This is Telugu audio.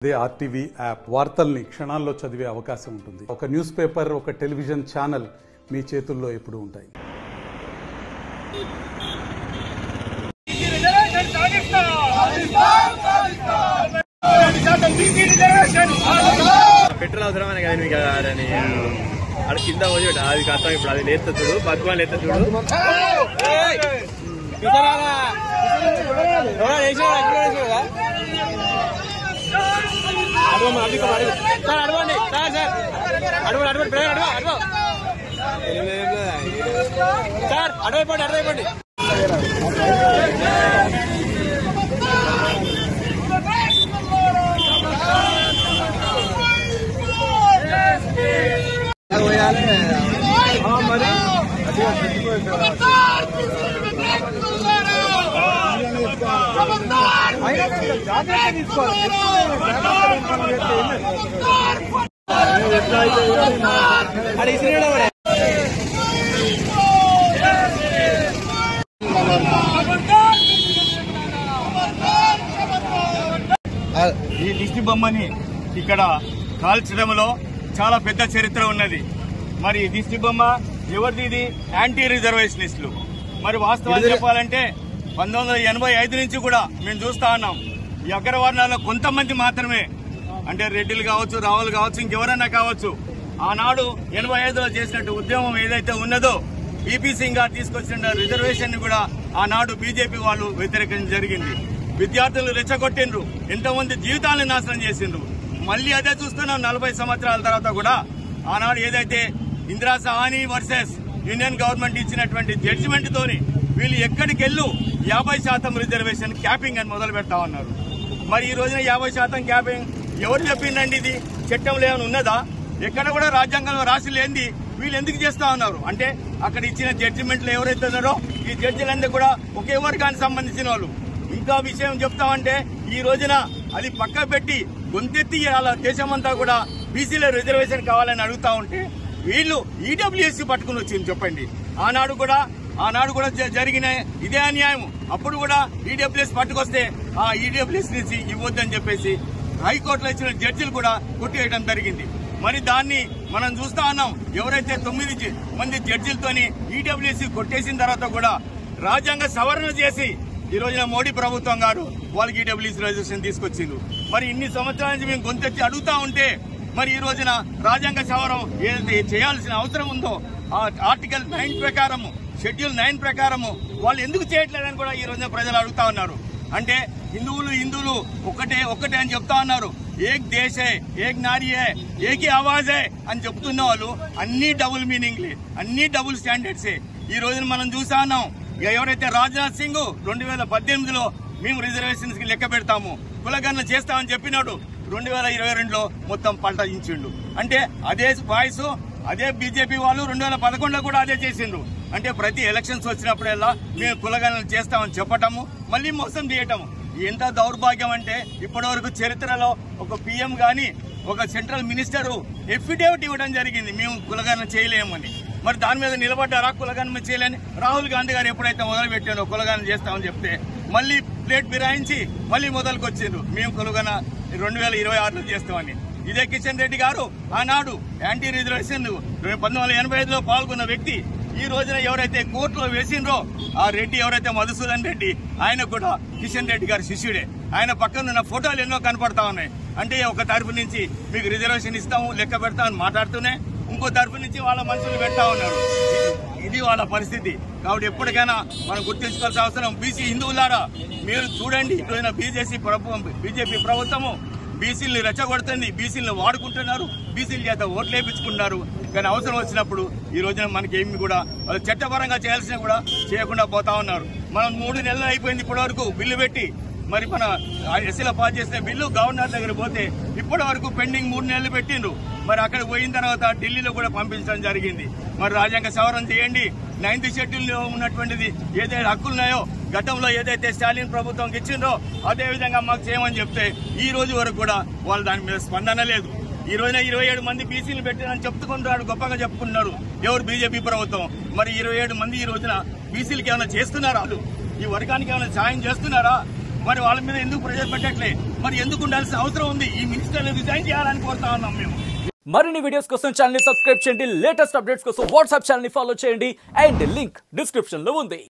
అదే ఆర్టీవీ యాప్ వార్తల్ని క్షణాల్లో చదివే అవకాశం ఉంటుంది. ఒక న్యూస్ పేపర్, ఒక టెలివిజన్ ఛానల్ మీ చేతుల్లో ఎప్పుడూ ఉంటాయి. పెట్రోల్ అవసరమని కదా మీకు అని అది కింద పోయి అది కష్టం. ఇప్పుడు అది లేస్తా చూడు, భగవాన్ లేస్తా చూడు. అడవండి సార్, అడవైపోండి. ఈ దిష్టి బొమ్మని ఇక్కడ కాల్చడంలో చాలా పెద్ద చరిత్ర ఉన్నది. మరి దిష్టి బొమ్మ ఎవరిది? ఇది యాంటీ రిజర్వేషనిస్టులు. మరి వాస్తవాలు చెప్పాలంటే 1985 నుంచి కూడా మేము చూస్తా ఉన్నాం. ఈ అగ్రవర్ణాల్లో కొంతమంది మాత్రమే, అంటే రెడ్డిలు కావచ్చు, రావులు కావచ్చు, ఇంకెవరైనా కావచ్చు, ఆనాడు 85లో చేసినట్టు ఉద్యమం ఏదైతే ఉన్నదో ఈపీసీగా తీసుకొచ్చిన రిజర్వేషన్ ని కూడా ఆనాడు బీజేపీ వాళ్ళు వ్యతిరేకించడం జరిగింది. విద్యార్థులు రెచ్చగొట్టిండ్రు, ఎంతోమంది జీవితాలను నాశనం చేసిండ్రు. మళ్లీ అదే చూస్తున్నాం 40 సంవత్సరాల తర్వాత కూడా. ఆనాడు ఏదైతే Indira Sawhney versus union government ఇచ్చినటువంటి జడ్జిమెంట్ తోని వీళ్ళు ఎక్కడికెళ్ళు 50% రిజర్వేషన్ క్యాపింగ్ అని మొదలు పెడతా ఉన్నారు. మరి ఈ రోజున 50% క్యాపింగ్ ఎవరు చెప్పిందండి? ఇది చట్టంలో ఏమైనా ఉన్నదా? ఎక్కడ కూడా రాజ్యాంగంలో రాసి లేనిది వీళ్ళు ఎందుకు చేస్తా ఉన్నారు అంటే, అక్కడ ఇచ్చిన జడ్జిమెంట్లు ఎవరైతే ఉన్నారో ఈ జడ్జిలందరూ కూడా ఒకే వర్గానికి సంబంధించిన వాళ్ళు. ఇంకా విషయం చెప్తామంటే, ఈ రోజున అది పక్క పెట్టి గొంతెత్తి అలా దేశమంతా కూడా బీసీలో రిజర్వేషన్ కావాలని అడుగుతా ఉంటే వీళ్ళు ఈడబ్ల్యూఎస్సీ పట్టుకుని వచ్చింది. చెప్పండి, ఆనాడు కూడా జరిగిన ఇదే అన్యాయం. అప్పుడు కూడా ఈడబ్ల్యూఎస్ పట్టుకొస్తే ఆ ఈడబ్ల్యూఎస్ నుంచి ఇవ్వద్దని చెప్పేసి హైకోర్టులో ఇచ్చిన జడ్జిలు కూడా కొట్టివేయడం జరిగింది. మరి దాన్ని మనం చూస్తా ఉన్నాం. ఎవరైతే 9 మంది జడ్జిలతోని ఈడబ్ల్యూఎస్సీ కొట్టేసిన తర్వాత కూడా రాజ్యాంగ సవరణ చేసి ఈ రోజున మోడీ ప్రభుత్వం గారు వాళ్ళకి ఈడబ్ల్యూఎస్సీ రిజర్వేషన్ తీసుకొచ్చింది. మరి ఇన్ని సంవత్సరాల నుంచి మేము గొంతెత్తి అడుగుతా ఉంటే మరి ఈ రోజున రాజ్యాంగ సవరణ ఏదైతే చేయాల్సిన అవసరం ఉందో ఆ ఆర్టికల్ 9 ప్రకారము, షెడ్యూల్ 9 ప్రకారము వాళ్ళు ఎందుకు చేయట్లేదని కూడా ఈ రోజున ప్రజలు అడుగుతా ఉన్నారు. అంటే హిందువులు ఒక్కటే అని చెప్తా ఉన్నారు. ఏక్ దేశే, ఏక్ నారీయే, ఏకీ ఆవాజే అని చెప్తున్న వాళ్ళు అన్ని డబుల్ మీనింగ్లే, అన్ని డబుల్ స్టాండర్డ్సే. ఈ రోజున మనం చూసా ఉన్నాం. ఎవరైతే రాజ్నాథ్ సింగ్ 2018లో మేము రిజర్వేషన్స్ కి లెక్క పెడతాము, కులగణన చేస్తామని చెప్పినాడు. 2022లో మొత్తం పల్టాయించిండు. అంటే అదే వాయిస్ అదే బీజేపీ వాళ్ళు 2011లో కూడా అదే చేసిండ్రు. అంటే ప్రతి ఎలక్షన్స్ వచ్చినప్పుడల్లా మేము కులగణన చేస్తామని చెప్పటము, మళ్ళీ మోసం చేయటము. ఎంత దౌర్భాగ్యం అంటే, ఇప్పటివరకు చరిత్రలో ఒక పీఎం గాని ఒక సెంట్రల్ మినిస్టర్ ఎఫిడేవిట్ ఇవ్వడం జరిగింది, మేము కులగణన చేయలేమని. మరి దాని మీద నిలబడ్డారా? కులగణన చేయలేని రాహుల్ గాంధీ గారు ఎప్పుడైతే మొదలు పెట్టారో కులగణన చేస్తామని చెప్తే మళ్ళీ ప్లేట్ బిరాయించి మళ్ళీ మొదలుకొచ్చిండ్రు, మేము కులగణన 2026లో చేస్తామని. ఇదే కిషన్ రెడ్డి గారు ఆనాడు యాంటీ రిజర్వేషన్ 1985లో పాల్గొన్న వ్యక్తి. ఈ రోజున ఎవరైతే కోర్టులో వేసిండ్రో ఆ రెడ్డి, ఎవరైతే మధుసూదన్ రెడ్డి, ఆయన కూడా కిషన్ రెడ్డి గారి శిష్యుడే. ఆయన పక్కన ఉన్న ఫోటోలు ఎన్నో కనపడతా ఉన్నాయి. అంటే ఒక తరఫు నుంచి మీకు రిజర్వేషన్ ఇస్తాము, లెక్క పెడతామని మాట్లాడుతూనే ఇంకో తరఫు నుంచి వాళ్ళ మనుషులు పెడతా ఉన్నారు. ఇది వాళ్ళ పరిస్థితి. కాబట్టి ఎప్పటికైనా మనం గుర్తించుకోవాల్సిన అవసరం. బీసీ హిందువులారా మీరు చూడండి, ఇప్పుడైనా బీజేపీ ప్రభుత్వము బీసీలను రెచ్చగొడుతుంది, బీసీలను వాడుకుంటున్నారు, బీసీల చేత ఓట్లు వేయించుకుంటున్నారు. కానీ అవసరం వచ్చినప్పుడు ఈ రోజున మనకి ఏమి కూడా వాళ్ళు చట్టపరంగా చేయాల్సిన కూడా చేయకుండా పోతా ఉన్నారు. మనం 3 నెలలు అయిపోయింది ఇప్పటి వరకు బిల్లు పెట్టి. మరి మన ఎస్సీలో పాస్ చేసిన బిల్లు గవర్నర్ దగ్గర పోతే ఇప్పటి వరకు పెండింగ్ 3 నెలలు పెట్టిండ్రు. మరి అక్కడ పోయిన తర్వాత ఢిల్లీలో కూడా పంపించడం జరిగింది. మరి రాజ్యాంగ సవరణ చేయండి. 9th షెడ్యూల్లో ఉన్నటువంటిది ఏదైతే హక్కులున్నాయో గతంలో ఏదైతే స్టాలిన్ ప్రభుత్వం ఇచ్చిందో అదే విధంగా మాకు చేయమని చెప్తే ఈ రోజు వరకు కూడా వాళ్ళు దాని మీద స్పందన లేదు. ఈ రోజున 27 మంది బీసీలు పెట్టారని చెప్పుకుంటున్నాడు, గొప్పగా చెప్పుకున్నారు ఎవరు? బీజేపీ ప్రభుత్వం. మరి 27 మంది ఈ రోజున బీసీలకి ఏమైనా చేస్తున్నారా? వాళ్ళు ఈ వర్గానికి ఏమైనా సాయం చేస్తున్నారా? మరి వాళ్ళ మీద ఎందుకు ప్రెజర్ పెట్టట్లే? మరి ఎందుకు ఉండాల్సిన అవసరం ఉంది? ఈ మినిస్టర్ రిజైన్ చేయాలని కోరుతా ఉన్నాం మేము. మరిన్ని వీడియోస్ కోసం ఛానల్ ని సబ్స్క్రైబ్ చేయండి, లేటెస్ట్ అప్డేట్స్ కోసం వాట్సాప్ ఛానల్ ని ఫాలో చేయండి అండ్ లింక్ డిస్క్రిప్షన్ లో ఉంది.